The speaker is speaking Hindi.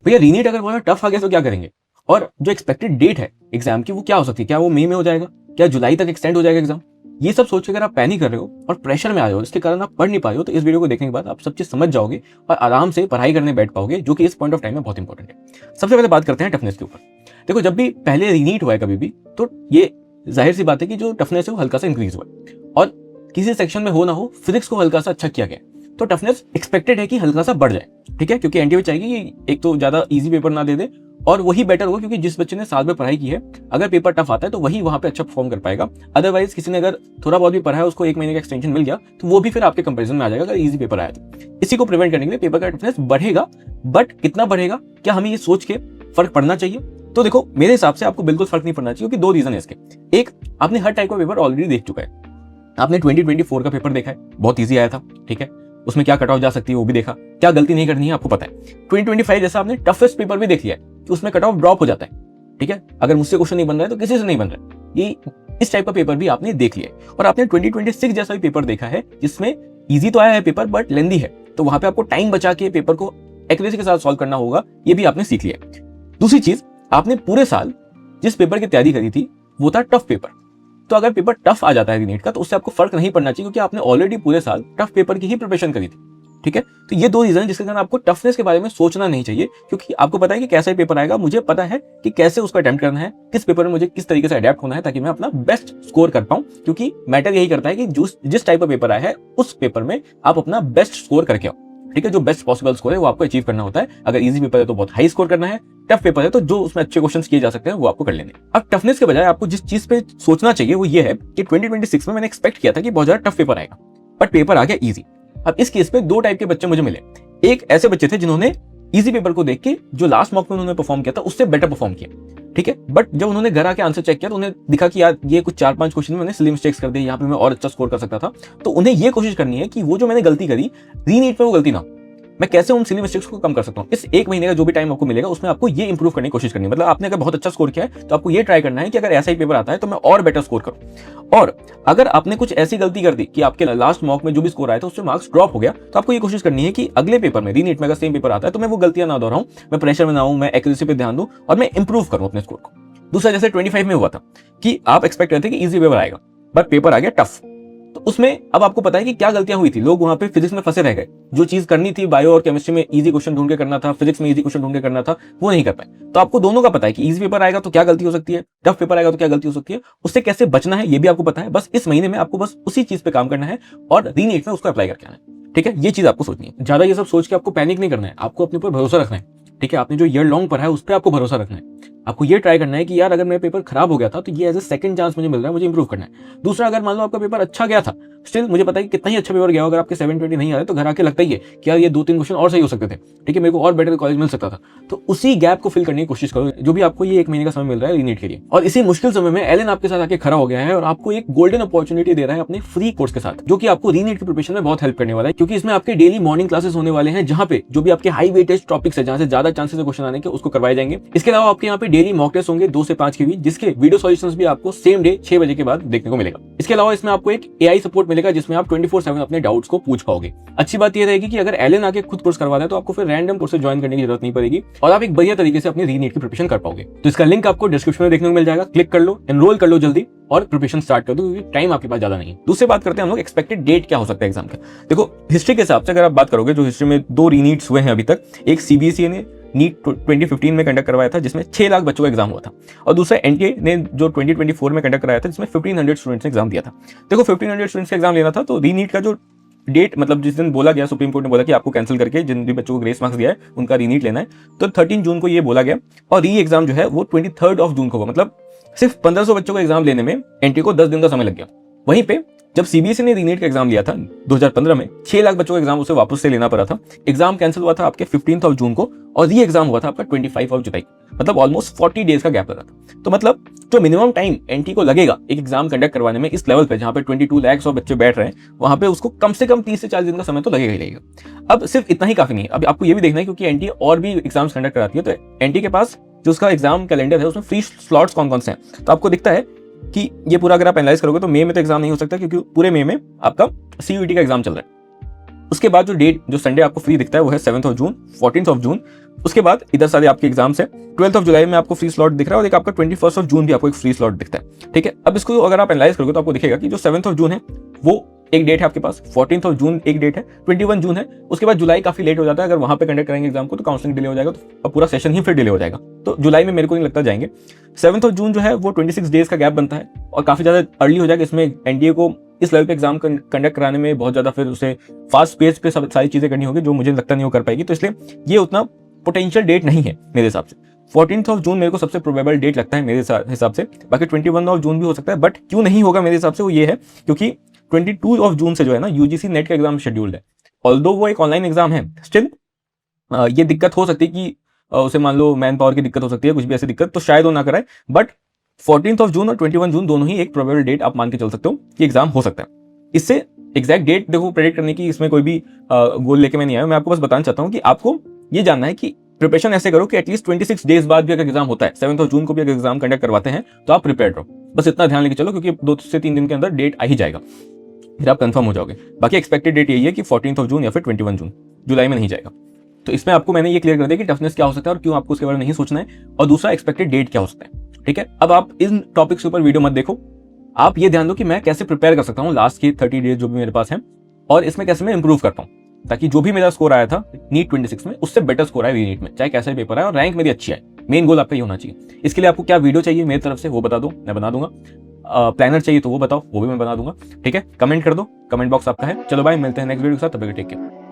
भैया रीनीट अगर बहुत टफ आ गया तो क्या करेंगे, और जो एक्सपेक्टेड डेट है एग्जाम की वो क्या हो सकती है, क्या वो मई में हो जाएगा, क्या जुलाई तक एक्सटेंड हो जाएगा एग्जाम। ये सब सोच के अगर आप पैनिक कर रहे हो और प्रेशर में आ रहे हो, इसके कारण आप पढ़ नहीं पा रहे हो, तो इस वीडियो को देखने के बाद आप सब चीज समझ जाओगे और आराम से पढ़ाई करने बैठ पाओगे, जो कि इस पॉइंट ऑफ टाइम में बहुत इंपॉर्टेंट है। सबसे पहले बात करते हैं टफनेस के ऊपर। देखो, जब भी पहले रीनीट हुआ है कभी भी, तो ये जाहिर सी बात है कि जो टफनेस है वो हल्का सा इंक्रीज हुआ है, और किसी सेक्शन में हो ना हो फिजिक्स को हल्का सा अच्छा किया गया, तो टफनेस एक्सपेक्टेड है कि हल्का सा बढ़ जाए। ठीक है, क्योंकि एनटीए चाहेगी कि एक तो ज्यादा इजी पेपर ना दे दे, और वही बेटर होगा, क्योंकि जिस बच्चे ने साल में पढ़ाई की है, अगर पेपर टफ आता है तो वही वहां पे अच्छा परफॉर्म कर पाएगा। अदरवाइज किसी ने अगर थोड़ा बहुत भी पढ़ा है, उसको 1 महीने का एक्सटेंशन मिल गया, तो वो भी फिर आपके कंपैरिजन में आ जाएगा अगर इजी पेपर आया तो। इसी को प्रिवेंट करने के लिए पेपर का टफनेस बढ़ेगा, बट कितना बढ़ेगा, क्या हमें ये सोच के फर्क पड़ना चाहिए? तो देखो, मेरे हिसाब से आपको बिल्कुल फर्क नहीं पड़ना चाहिए, क्योंकि 2 रीजन है इसके। एक, आपने हर टाइप का पेपर ऑलरेडी देख चुका है। आपने 2024 का पेपर देखा है, बहुत ईजी आया था। ठीक है, उसमें क्या कट ऑफ जा सकती है वो भी देखा, क्या गलती नहीं करनी है आपको पता है। 2025 जैसा आपने टफेस्ट पेपर भी देख लिया है कि उसमें कट ऑफ ड्रॉप हो जाता है। ठीक है, अगर मुझसे क्वेश्चन नहीं बन रहा है तो किसी से नहीं बन रहा है, ये इस टाइप का पेपर भी आपने देख लिया है। और आपने 2026 जैसा भी पेपर देखा है, जिसमें इजी तो आया है पेपर बट लेंदी है, तो वहां पे आपको टाइम बचा के पेपर को एक्यूरेसी के साथ सॉल्व करना होगा, ये भी आपने सीख लिया है। दूसरी चीज, आपने पूरे साल जिस पेपर की तैयारी करी थी वो था टफ पेपर, तो अगर पेपर टफ आ जाता है रीनीट का, तो उससे आपको फर्क नहीं पड़ना चाहिए, क्योंकि आपने ऑलरेडी पूरे साल टफ पेपर की ही प्रिपरेशन करी थी। ठीक है, तो ये 2 रीजन है जिसके कारण आपको टफनेस के बारे में सोचना नहीं चाहिए, क्योंकि आपको पता है कि कैसा ही पेपर आएगा, मुझे पता है कि कैसे उसको अटेम्प्ट करना है, किस पेपर में मुझे किस तरीके से अडेप्ट होना है, ताकि मैं अपना बेस्ट स्कोर कर पाऊं। क्योंकि मैटर यही करता है कि जिस टाइप का पेपर आया है उस पेपर में आप अपना बेस्ट स्कोर करके आओ। ठीक है, जो बेस्ट पॉसिबल स्कोर है वो आपको अचीव करना होता है। अगर इजी पेपर है तो बहुत हाई स्कोर करना है, टफ पेपर है तो जो उसमें अच्छे क्वेश्चंस किए जा सकते हैं वो आपको कर लेने। अब टफनेस के बजाय आपको जिस चीज पे सोचना चाहिए वो ये है कि 2026 में मैंने एक्सपेक्ट किया था कि बहुत ज्यादा टफ पेपर आएगा, बट पेपर आ गया इजी। अब इस केस पे 2 टाइप के बच्चे मुझे मिले। एक ऐसे बच्चे थे जिन्होंने इजी पेपर को देख के जो लास्ट मॉक में उन्होंने परफॉर्म किया था उससे बेटर परफॉर्म किया। ठीक है, बट जब उन्होंने घर आके आंसर चेक किया तो उन्हें दिखा कि यार ये कुछ 4-5 क्वेश्चन में मैंने सिली मिस्टेक्स कर दी, यहाँ पे मैं और अच्छा स्कोर कर सकता था। तो उन्हें ये कोशिश करनी है कि वो जो मैंने गलती करी रीनीट में, वो गलती ना, मैं कैसे उन सिली मिस्टेक्स को कम कर सकता हूँ। इस 1 महीने का जो भी टाइम आपको मिलेगा उसमें आपको ये इंप्रूव करने की कोशिश करनी है। मतलब आपने अगर बहुत अच्छा स्कोर किया है तो आपको ये ट्राई करना है कि अगर ऐसा ही पेपर आता है तो मैं और बेटर स्कोर करूँ। और अगर आपने कुछ ऐसी गलती कर दी कि आपके लास्ट मॉक में जो भी स्कोर आया था उससे मार्क्स ड्रॉप हो गया, तो आपको ये कोशिश करनी है कि अगले पेपर में, रीनीट में अगर सेम पेपर आता है तो मैं वो गलतियां ना दोहराऊं, मैं प्रेशर में ना आऊं, मैं एक्यूरेसी पे ध्यान दूं और मैं इंप्रूव करूं अपने स्कोर को। दूसरा, जैसे 25 में हुआ था कि आप एक्सपेक्ट करते थे कि इजी पेपर आएगा, बट पेपर आ गया टफ। तो उसमें अब आपको पता है कि क्या गलतियां हुई थी। लोग वहां पे फिजिक्स में फंसे रह गए, जो चीज करनी थी बायो और केमिस्ट्री में इजी क्वेश्चन ढूंढ के करना था, फिजिक्स में इजी क्वेश्चन ढूंढ के करना था, वो नहीं कर पाए। तो आपको दोनों का पता है कि इजी पेपर आएगा तो क्या गलती हो सकती है, टफ पेपर आएगा तो क्या गलती हो सकती है, उससे कैसे बचना है ये भी आपको पता है। बस इस महीने में आपको बस उसी चीज पे काम करना है और रीनीट में उसको अप्लाई करके आना है। ठीक है, ये चीज आपको सोचनी है। ज्यादा ये सब सोच के आपको पैनिक नहीं करना है, आपको अपने ऊपर भरोसा रखना है। ठीक है, आपने जो ईयर लॉन्ग पढ़ा है उस पर आपको भरोसा रखना है। आपको ये ट्राई करना है कि यार अगर मेरा पेपर खराब हो गया था तो ये एज ए सेकंड चांस मुझे मिल रहा है, मुझे इंप्रूव करना है। दूसरा, अगर मान लो आपका पेपर अच्छा गया था, स्टिल मुझे पता है कि कितना ही अच्छा पेपर गया हो, अगर आपके 720 नहीं आ रहे तो घर आके लगता ही है कि यार ये 2-3 क्वेश्चन और सही हो सकते थे। ठीक है, मेरे को और बेटर कॉलेज मिल सकता था। तो उसी गैप को फिल करने की कोशिश करो, जो भी आपको ये 1 महीने का समय मिल रहा है रीनीट के लिए। और इसी मुश्किल समय में एलन आपके साथ आके खड़ा हो गया है और आपको एक गोल्डन अपॉर्चुनिटी दे रहा है अपने फ्री कोर्स के साथ, जो कि आपको रीनीट की प्रिपरेशन में बहुत हेल्प करने वाला है। क्योंकि इसमें आपके डेली मॉर्निंग क्लासेस होने वाले हैं, जहां पे जो भी आपके हाई वेटेज टॉपिक्स है, जहां से ज्यादा चांसेस है क्वेश्चन आने के, उसको करवाए जाएंगे। इसके अलावा आपके यहाँ पे डेली मॉक टेस्ट होंगे 2 से 5 के बीच, जिसके वीडियो सॉल्यूशंस भी आपको सेम डे 6 बजे के बाद देखने को मिलेगा। इसके अलावा इसमें आपको एक एआई सपोर्ट मिलेगा, जिसमें आप 24/7 अपने डाउट्स को पूछ पाओगे। अच्छी बात यह रहेगी कि अगर एलन आके खुद कोर्स करवा है तो आपको फिर रैंडम कोर्स ज्वाइन करने की जरूरत नहीं पड़ेगी और आप एक बढ़िया तरीके से अपनी रीनीट की प्रिपरेशन कर पाओगे। तो इसका लिंक आपको डिस्क्रिप्शन में देखने को मिल जाएगा, क्लिक कर लो, एनरोल कर लो जल्दी और प्रिपरेशन स्टार्ट कर दो, क्योंकि टाइम आपके पास ज्यादा नहीं है। दूसरी बात करते हैं हम लोग एक्सपेक्टेड डेट क्या हो सकता है एग्जाम का। देखो, हिस्ट्री के हिसाब से अगर आप बात करोगे, जो हिस्ट्री में 2 रीनीट्स हुए हैं अभी तक, एक सीबीएसई ने नीट 2015 में कंडक्ट करवाया था जिसमें 6 लाख बच्चों का एग्जाम हुआ था, और दूसरा एनटीए ने जो 2024 में कंडक्ट कराया था जिसमें 1500 स्टूडेंट्स ने एग्जाम दिया था। देखो, 1500 स्टूडेंट्स का एग्जाम लेना था, तो रीनीट का जो डेट, मतलब जिस दिन बोला गया, सुप्रीम कोर्ट ने बोला कि आपको कैंसिल करके जिन भी बच्चों को ग्रेस मार्क्स दिया है उनका रीनीट लेना है, तो 13 जून को ये बोला गया। और री एग्जाम जो है वो 23 जून को होगा। मतलब सिर्फ 1500 बच्चों को एग्जाम लेने में एनटीए को 10 दिन का समय लग गया। वहीं पे जब सीबीएसई ने रीनीट का एग्जाम लिया था 2015 में, 6 लाख बच्चों का एग्जाम उसे वापस से लेना पड़ा था। एग्जाम कैंसिल हुआ था आपके 15 जून को और री एग्जाम हुआ था आपका 25 जुलाई। मतलब ऑलमोस्ट 40 डेज का गैप लगा था। तो मतलब जो मिनिमम टाइम एनटी को लगेगा एक एग्जाम कंडक्ट करवाने में इस लेवल पे, जहां पे 22 लाख बच्चे बैठ रहे हैं, वहां पे उसको कम से कम 30 से 40 दिन का समय तो लगेगा ही लगेगा। अब सिर्फ इतना ही काफी नहीं है, अब आपको ये भी देखना है, क्योंकि एनटी और भी एग्जाम्स कंडक्ट कराती है, तो एनटी के पास जो उसका एग्जाम कैलेंडर है उसमें फ्री स्लॉट्स कौन कौन से हैं। तो आपको दिखता है कि ये पूरा अगर आप एनालाइज करोगे तो मई में तो एग्जाम नहीं हो सकता, क्योंकि पूरे मई में आपका सीयूईटी का एग्जाम चल रहा है। उसके बाद जो डेट, जो संडे आपको फ्री दिखता है वो है 7 जून, 14 जून, उसके बाद इधर सारे आपके एग्जाम्स है। 12 जुलाई में आपको फ्री स्लॉट दिख रहा है और एक आपका 21 जून भी आपको एक फ्री स्लॉट दिखता है। ठीक है, अब इसको अगर आप एनालाइज करोगे तो आपको दिखेगा कि जो 7 जून है वो एक डेट है आपके पास, 14 जून एक डेट है, 21 जून है, उसके बाद जुलाई काफी लेट हो जाता है। अगर वहां पे कंडक्ट करेंगे एग्जाम को तो काउंसलिंग डिले हो जाएगा, तो पूरा सेशन ही फिर डिले हो जाएगा। तो जुलाई में मेरे को नहीं लगता जाएंगे। 7 जून जो है वो 26 डेज का गैप बनता है और काफी ज्यादा अर्ली हो जाएगा। इसमें एनडीए को इस लेवल पे एग्जाम कंडक्ट कराने में बहुत ज्यादा फिर उसे फास्ट पेस पे सब सारी चीजें करनी होगी, जो मुझे लगता नहीं वो कर पाएगी। तो इसलिए ये उतना पोटेंशियल डेट नहीं है मेरे हिसाब से। 14 जून मेरे को सबसे प्रोबेबल डेट लगता है मेरे हिसाब से। बाकी 21 जून भी हो सकता है, बट क्यों नहीं होगा मेरे हिसाब से वो ये है क्योंकि 22 जून से जो है ना यूजीसी नेट का एग्जाम शेड्यूल्ड है। ऑल्दो वो एक ऑनलाइन एग्जाम है, स्टिल ये दिक्कत हो सकती है कि उसे मान लो मैन पावर की दिक्कत हो सकती है, कुछ भी ऐसी दिक्कत, तो शायद वो ना कराए। बट 14 जून और 21 जून दोनों ही एक प्रोबेबल डेट आप मान के चल सकते हो कि एग्जाम हो सकता है। इससे एग्जैक्ट डेट देखो प्रेडिक्ट करने की इसमें कोई भी गोल लेके मैं नहीं आया। मैं आपको बस बताना चाहता हूँ कि आपको ये जानना है कि प्रिपरेशन ऐसे करो कि एटलीस्ट 26 डेज बाद भी अगर एग्जाम होता है, 7 जून को भी अगर एग्जाम कंडक्ट करवाते हैं तो आप प्रिपेयर रहो। बस इतना ध्यान लेके चलो क्योंकि 2 से 3 दिन के अंदर डेट आ ही जाएगा, फिर आप कंफर्म हो जाओगे। बाकी एक्सपेक्टेड डेट यही है कि 14 जून या फिर 21 जून, जुलाई में नहीं जाएगा। तो इसमें आपको मैंने ये क्लियर कर दिया कि टफनेस क्या हो सकता है और क्यों आपको उसके बारे में नहीं सोचना है, और दूसरा एक्सपेक्टेड डेट क्या हो सकता है। ठीक है, अब आप इन टॉपिक्स के ऊपर वीडियो मत देखो, आप ये ध्यान दो कि मैं कैसे प्रिपेयर कर सकता हूँ लास्ट के 30 डेज जो भी मेरे पास है, और इसमें कैसे मैं इंप्रूव कर पाऊँ, ताकि जो भी मेरा स्कोर आया था नीट 26 में उससे बेटर स्कोर आए नीट में, चाहे कैसा भी पेपर आए और रैंक मेरी अच्छी आए। मेन गोल आपका ये होना चाहिए। इसके लिए आपको क्या वीडियो चाहिए मेरी तरफ से वो बता दो, मैं बना दूंगा। प्लानर चाहिए तो वो बताओ, वो भी मैं बना दूंगा। ठीक है, कमेंट कर दो, कमेंट बॉक्स आपका है। चलो भाई, मिलते हैं नेक्स्ट वीडियो के साथ, तब तक टेक केयर।